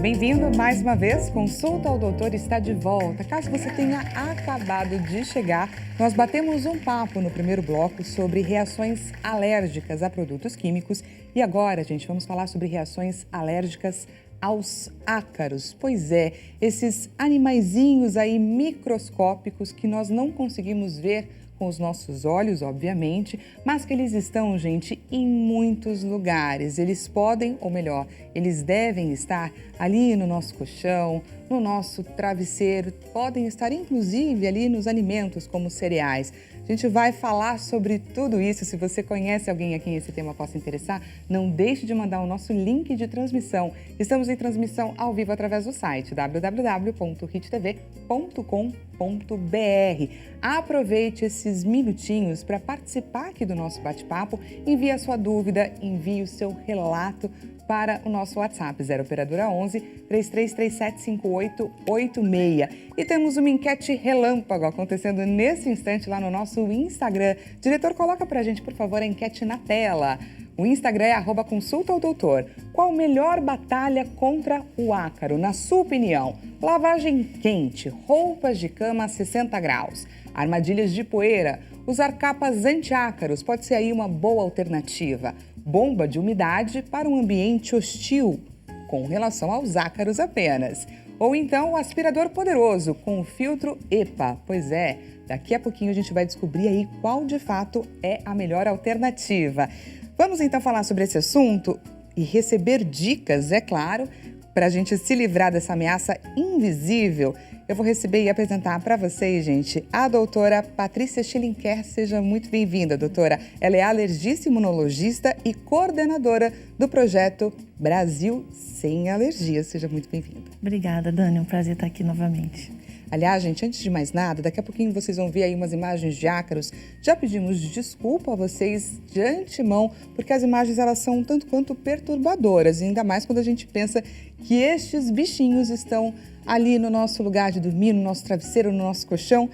bem-vindo mais uma vez. Consulta ao Doutor está de volta. Caso você tenha acabado de chegar, nós batemos um papo no primeiro bloco sobre reações alérgicas a produtos químicos. E agora, gente, vamos falar sobre reações alérgicas aos ácaros. Pois é, esses animaizinhos aí microscópicos que nós não conseguimos ver com os nossos olhos, obviamente, mas que eles estão, gente, em muitos lugares. Eles podem, ou melhor, eles devem estar ali no nosso colchão, no nosso travesseiro, podem estar inclusive ali nos alimentos como cereais. A gente vai falar sobre tudo isso. Se você conhece alguém a quem esse tema possa interessar, não deixe de mandar o nosso link de transmissão. Estamos em transmissão ao vivo através do site www.hittv.com.br. Aproveite esses minutinhos para participar aqui do nosso bate-papo. Envie a sua dúvida, envie o seu relato para o nosso WhatsApp 0 operadora 11 3337 5886. E temos uma enquete relâmpago acontecendo nesse instante lá no nosso Instagram. Diretor, coloca pra gente, por favor, a enquete na tela. O Instagram é @consultaodoutor. Qual a melhor batalha contra o ácaro, na sua opinião? Lavagem quente, roupas de cama a 60 graus, armadilhas de poeira, usar capas anti-ácaros pode ser aí uma boa alternativa. Bomba de umidade para um ambiente hostil, com relação aos ácaros apenas. Ou então o aspirador poderoso com o filtro EPA. Pois é, daqui a pouquinho a gente vai descobrir aí qual de fato é a melhor alternativa. Vamos então falar sobre esse assunto e receber dicas, é claro, para a gente se livrar dessa ameaça invisível. Eu vou receber e apresentar para vocês, gente, a doutora Patrícia Schillinger. Seja muito bem-vinda, doutora. Ela é alergista imunologista e coordenadora do projeto Brasil Sem Alergias. Seja muito bem-vinda. Obrigada, Dani. É um prazer estar aqui novamente. Aliás, gente, antes de mais nada, daqui a pouquinho vocês vão ver aí umas imagens de ácaros. Já pedimos desculpa a vocês de antemão, porque as imagens elas são um tanto quanto perturbadoras, ainda mais quando a gente pensa que estes bichinhos estão ali no nosso lugar de dormir, no nosso travesseiro, no nosso colchão,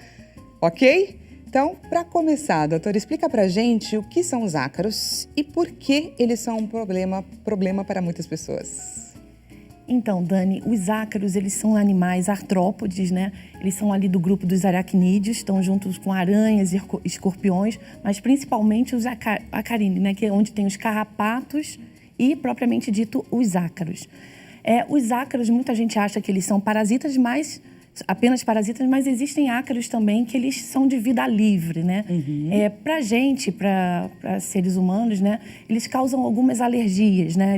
ok? Então, para começar, doutora, explica pra gente o que são os ácaros e por que eles são um problema para muitas pessoas. Então, Dani, os ácaros, eles são animais artrópodes, né? Eles são ali do grupo dos aracnídeos, estão juntos com aranhas e escorpiões, mas principalmente os acarídeos, né? Que é onde tem os carrapatos e, propriamente dito, os ácaros. Os ácaros, muita gente acha que eles são parasitas, apenas parasitas, mas existem ácaros também que eles são de vida livre, né? Pra gente, para seres humanos, né? Eles causam algumas alergias, né?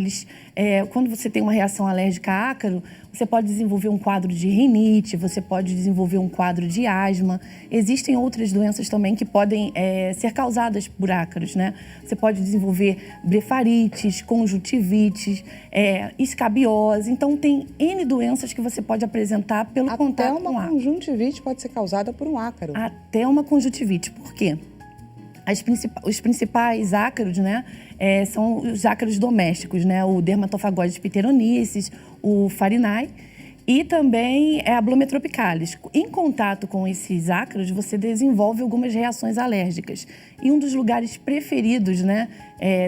Quando você tem uma reação alérgica a ácaro, você pode desenvolver um quadro de rinite, você pode desenvolver um quadro de asma. Existem outras doenças também que podem ser causadas por ácaros, né? Você pode desenvolver blefarites, conjuntivites, escabiose. Então, tem N doenças que você pode apresentar pelo contato com ácaro. Até uma conjuntivite pode ser causada por um ácaro. Até uma conjuntivite. Por quê? Os principais ácaros, né, são os ácaros domésticos, né, o Dermatofagoides pteronicis, o Farinae e também a Blomea tropicalis. Em contato com esses ácaros, você desenvolve algumas reações alérgicas. E um dos lugares preferidos, né,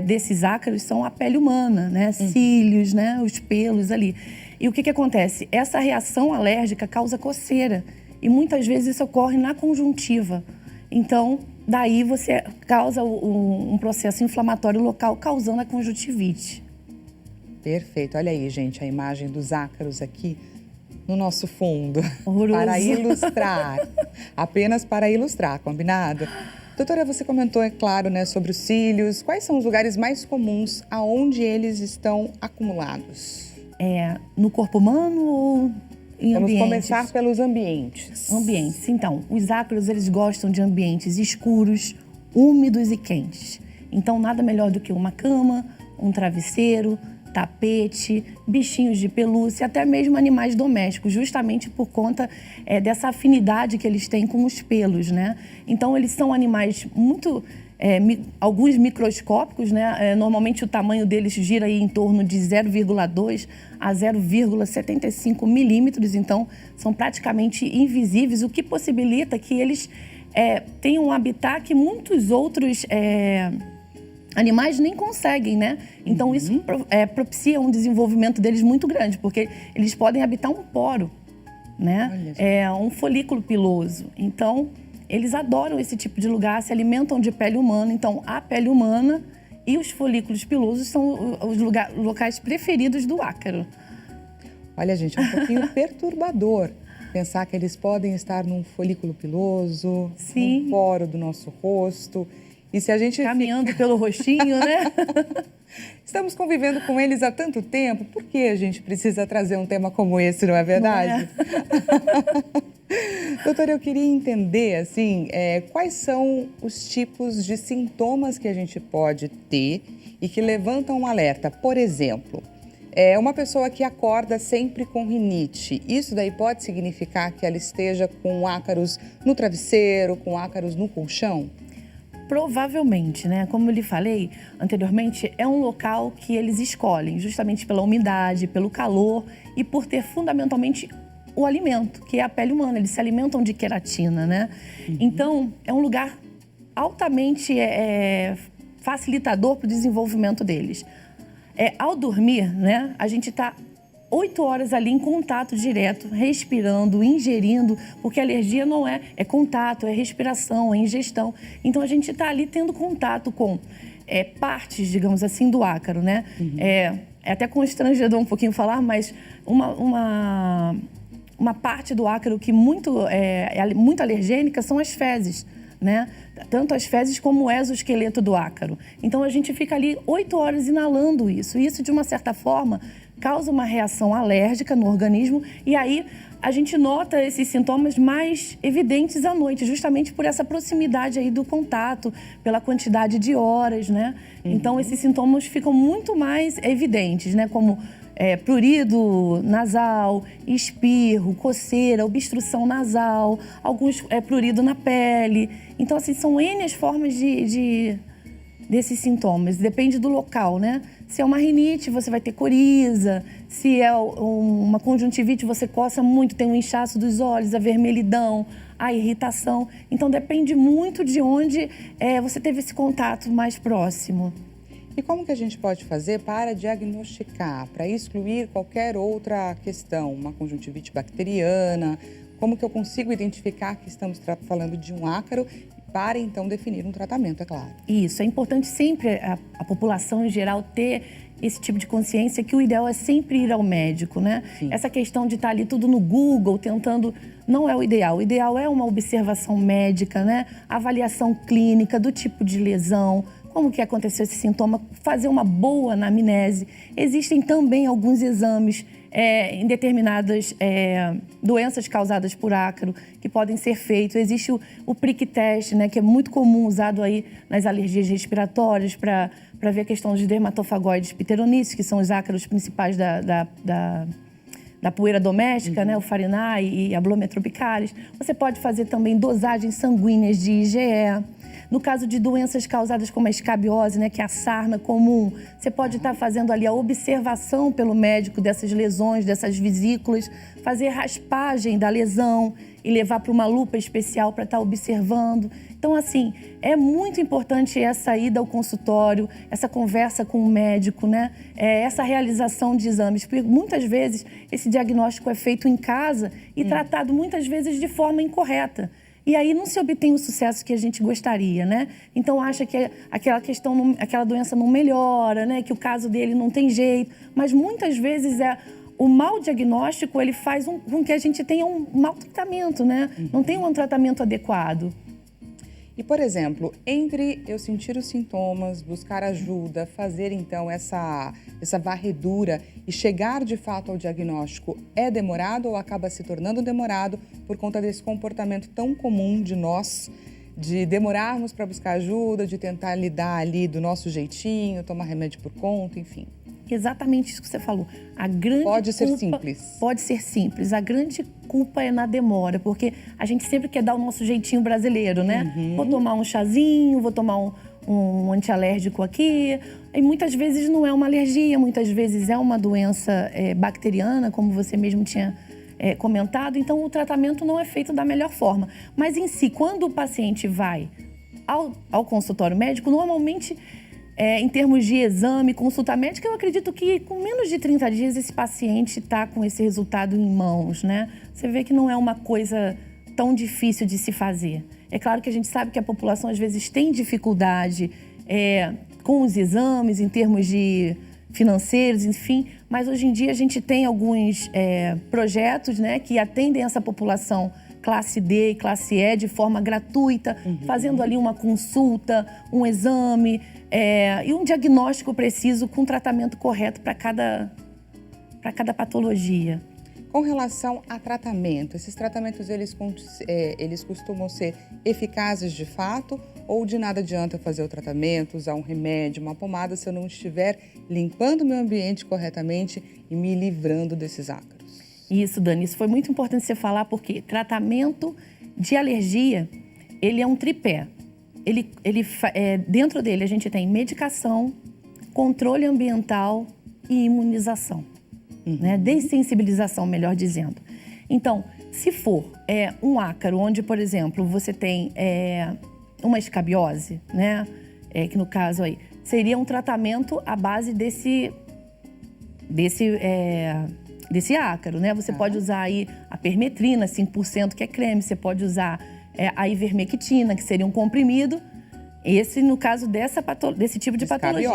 desses ácaros são a pele humana, né, cílios, né, os pelos ali. E o que acontece? Essa reação alérgica causa coceira e muitas vezes isso ocorre na conjuntiva. Então, daí você causa um processo inflamatório local, causando a conjuntivite. Perfeito. Olha aí, gente, a imagem dos ácaros aqui no nosso fundo. Horroroso. Para ilustrar. Apenas para ilustrar, combinado? Doutora, você comentou, é claro, né, sobre os cílios. Quais são os lugares mais comuns aonde eles estão acumulados? No corpo humano ou em ambientes? Vamos começar pelos ambientes. Ambientes. Então, os ácaros, eles gostam de ambientes escuros, úmidos e quentes. Então, nada melhor do que uma cama, um travesseiro, tapete, bichinhos de pelúcia, até mesmo animais domésticos, justamente por conta dessa afinidade que eles têm com os pelos, né? Então, eles são animais muito... alguns microscópicos, né? Normalmente o tamanho deles gira aí em torno de 0,2 a 0,75 milímetros, então são praticamente invisíveis, o que possibilita que eles tenham um habitat que muitos outros animais nem conseguem, né? Então isso propicia um desenvolvimento deles muito grande, porque eles podem habitar um poro, né? É um folículo piloso. Então, eles adoram esse tipo de lugar, se alimentam de pele humana. Então, a pele humana e os folículos pilosos são os locais preferidos do ácaro. Olha, gente, é um pouquinho perturbador pensar que eles podem estar num folículo piloso, num poro do nosso rosto. E se a gente caminhando pelo rostinho, né? Estamos convivendo com eles há tanto tempo, por que a gente precisa trazer um tema como esse, não é verdade? Não é? Doutora, eu queria entender, assim, quais são os tipos de sintomas que a gente pode ter e que levantam um alerta. Por exemplo, uma pessoa que acorda sempre com rinite, isso daí pode significar que ela esteja com ácaros no travesseiro, com ácaros no colchão? Provavelmente, né? Como eu lhe falei anteriormente, é um local que eles escolhem justamente pela umidade, pelo calor e por ter fundamentalmente o alimento, que é a pele humana. Eles se alimentam de queratina, né? Então, é um lugar altamente facilitador para o desenvolvimento deles. Ao dormir, né? A gente está 8 horas ali em contato direto, respirando, ingerindo, porque a alergia não é contato, é respiração, é ingestão. Então, a gente está ali tendo contato com partes, digamos assim, do ácaro, né? É até constrangedor um pouquinho falar, mas uma parte do ácaro que é muito alergênica são as fezes, né? Tanto as fezes como o exoesqueleto do ácaro. Então, a gente fica ali 8 horas inalando isso. E isso, de uma certa forma, causa uma reação alérgica no organismo e aí a gente nota esses sintomas mais evidentes à noite, justamente por essa proximidade aí do contato, pela quantidade de horas, né? Então, esses sintomas ficam muito mais evidentes, né? Como prurido nasal, espirro, coceira, obstrução nasal, alguns prurido na pele. Então, assim, são N as formas desses sintomas, depende do local, né? Se é uma rinite, você vai ter coriza. Se é uma conjuntivite, você coça muito, tem um inchaço dos olhos, a vermelhidão, a irritação. Então, depende muito de onde você teve esse contato mais próximo. E como que a gente pode fazer para diagnosticar, para excluir qualquer outra questão, uma conjuntivite bacteriana? Como que eu consigo identificar que estamos falando de um ácaro para, então, definir um tratamento, é claro? Isso, é importante sempre a população em geral ter esse tipo de consciência que o ideal é sempre ir ao médico, né? Sim. Essa questão de estar ali tudo no Google, tentando, não é o ideal. O ideal é uma observação médica, né? Avaliação clínica do tipo de lesão, como que aconteceu esse sintoma, fazer uma boa anamnese. Existem também alguns exames em determinadas doenças causadas por ácaro que podem ser feitos. Existe o prick test, né, que é muito comum, usado aí nas alergias respiratórias para ver a questão dos dermatofagóides pteroníceos, que são os ácaros principais da poeira doméstica, né, o Farinae e a Blomia tropicalis. Você pode fazer também dosagens sanguíneas de IgE. No caso de doenças causadas como a escabiose, né, que é a sarna comum, você pode estar fazendo ali a observação pelo médico dessas lesões, dessas vesículas, fazer raspagem da lesão e levar para uma lupa especial para estar observando. Então, assim, é muito importante essa ida ao consultório, essa conversa com o médico, né? Essa realização de exames, porque muitas vezes esse diagnóstico é feito em casa e tratado muitas vezes de forma incorreta. E aí não se obtém o sucesso que a gente gostaria, né? Então acha que aquela doença não melhora, né? Que o caso dele não tem jeito. Mas muitas vezes o mau diagnóstico, ele faz com que a gente tenha um mau tratamento, né? Não tem um tratamento adequado. E, por exemplo, entre eu sentir os sintomas, buscar ajuda, fazer, então, essa varredura e chegar, de fato, ao diagnóstico, é demorado ou acaba se tornando demorado por conta desse comportamento tão comum de nós, de demorarmos para buscar ajuda, de tentar lidar ali do nosso jeitinho, tomar remédio por conta, enfim? Exatamente isso que você falou. Pode ser simples. Pode ser simples. A grande culpa é na demora, porque a gente sempre quer dar o nosso jeitinho brasileiro, né? Vou tomar um chazinho, vou tomar um antialérgico aqui. E muitas vezes não é uma alergia, muitas vezes é uma doença bacteriana, como você mesmo tinha comentado. Então, o tratamento não é feito da melhor forma. Mas, em si, quando o paciente vai ao consultório médico, normalmente Em termos de exame, consulta médica, eu acredito que com menos de 30 dias esse paciente está com esse resultado em mãos, né? Você vê que não é uma coisa tão difícil de se fazer. É claro que a gente sabe que a população às vezes tem dificuldade com os exames, em termos de financeiros, enfim, mas hoje em dia a gente tem alguns projetos, né, que atendem essa população classe D e classe E de forma gratuita, fazendo ali uma consulta, um exame e um diagnóstico preciso com tratamento correto para cada patologia. Com relação a tratamento, esses tratamentos eles costumam ser eficazes de fato ou de nada adianta fazer o tratamento, usar um remédio, uma pomada se eu não estiver limpando o meu ambiente corretamente e me livrando desses ácaros? Isso, Dani, isso foi muito importante você falar porque tratamento de alergia, ele é um tripé. Dentro dele a gente tem medicação, controle ambiental e imunização. Né? Dessensibilização, melhor dizendo. Então, se for um ácaro onde, por exemplo, você tem uma escabiose, né? Que no caso aí seria um tratamento à base desse ácaro, né? Você pode usar aí a permetrina, 5%, que é creme, você pode usar a ivermectina, que seria um comprimido. Esse, no caso desse tipo de patologia.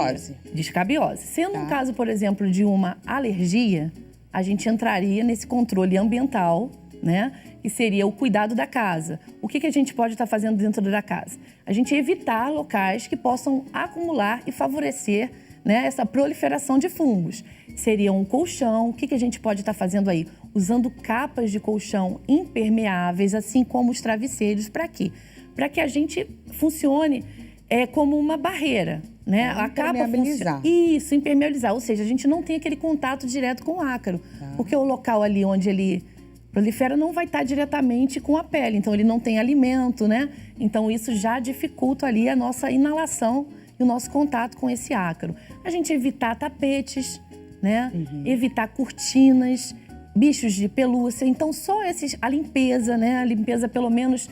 De escabiose. Sendo um caso, por exemplo, de uma alergia, a gente entraria nesse controle ambiental, né? Que seria o cuidado da casa. O que a gente pode estar fazendo dentro da casa? A gente evitar locais que possam acumular e favorecer, né, essa proliferação de fungos. Seria um colchão. O que a gente pode estar fazendo aí? Usando capas de colchão impermeáveis, assim como os travesseiros. Para quê? Para que a gente funcione como uma barreira, né? A capa Isso, impermeabilizar. Ou seja, a gente não tem aquele contato direto com o ácaro. Porque o local ali onde ele prolifera não vai estar diretamente com a pele. Então, ele não tem alimento, né? Então, isso já dificulta ali a nossa inalação e o nosso contato com esse ácaro. A gente evitar tapetes, né? Evitar cortinas, bichos de pelúcia. Então, só a limpeza, né? A limpeza, pelo menos,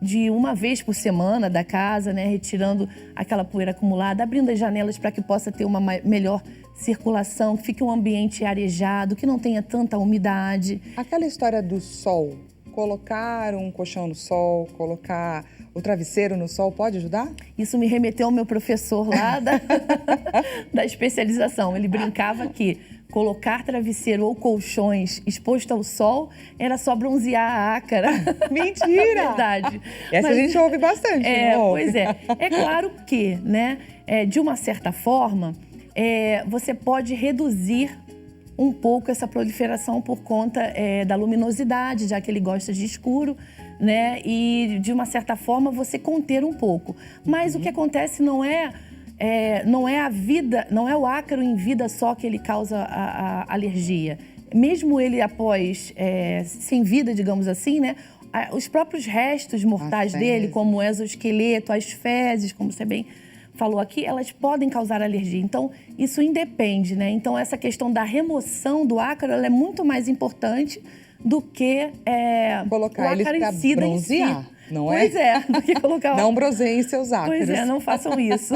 de uma vez por semana da casa, né? Retirando aquela poeira acumulada, abrindo as janelas para que possa ter uma melhor circulação, que fique um ambiente arejado, que não tenha tanta umidade. Aquela história do sol, colocar um colchão no sol, colocar o travesseiro no sol, pode ajudar? Isso me remeteu ao meu professor lá da especialização. Ele brincava que colocar travesseiro ou colchões exposto ao sol era só bronzear a ácara. Mentira! É verdade. Essa a gente ouve bastante, não ouve? Pois é. É claro que, né, de uma certa forma, você pode reduzir um pouco essa proliferação por conta da luminosidade, já que ele gosta de escuro, né? E, de uma certa forma, você conter um pouco. Mas o que acontece não é a vida, não é o ácaro em vida só que ele causa a alergia. Mesmo ele após, sem vida, digamos assim, né? Os próprios restos mortais dele, como o exoesqueleto, as fezes, como você bem falou aqui, elas podem causar alergia. Então, isso independe, né? Então, essa questão da remoção do ácaro, ela é muito mais importante do que colocar ele para bronzear, não é? Pois é, do que colocar... Não bronzeiem seus ácaros. Pois é, não façam isso.